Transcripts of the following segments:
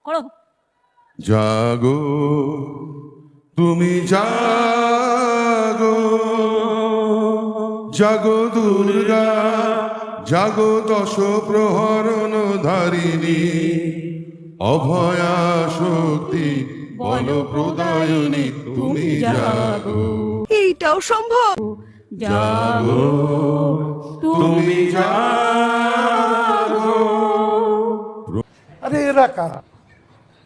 পড়ো। জাগো তুমি জাগো, জাগো দুর্গা, জাগো দশ প্রহরণ ধারিণী, অভয়া শক্তি বল প্রদায়িনী তুমি জাগো। এইটাও সম্ভব? জাগো তুমি জাগো। আরে এরা কারা,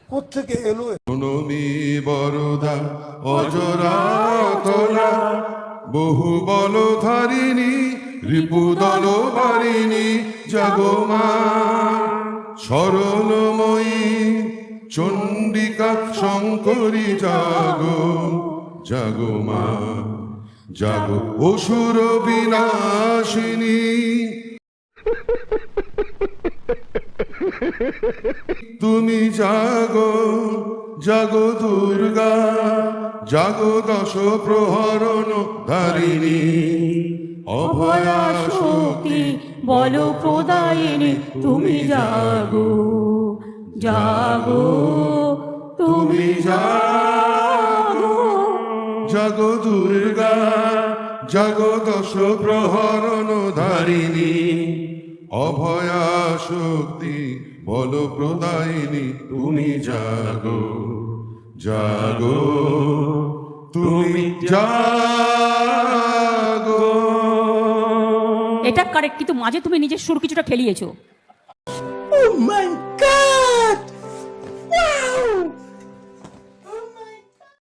কোত্থেকে এলো? প্রণমী বরদা অজরা তোলা, বহু বল ধারিণী, রিপুদল বারিণী, জাগো মা সরলময়ী, চণ্ডিকা শঙ্করী জাগো, জাগো মা জাগো, অসুর বিনাশিনী। তুমি জাগো, জাগো দুর্গা, জাগো দশ প্রহরণ ধারিণী, অভয়া শক্তি বল প্রদায়িনী তুমি জাগো, জাগো তুমি জাগো, জাগো দুর্গা, জাগো দশ প্রহরণ ধারিণী, অভয়া শক্তি বল প্রদায়িনী তুমি জাগো, জাগো তুমি জাগো। এটা কারেক্ট, কিন্তু মাঝে তুমি নিজের সুর কিছুটা ঠেলিয়েছো। Oh my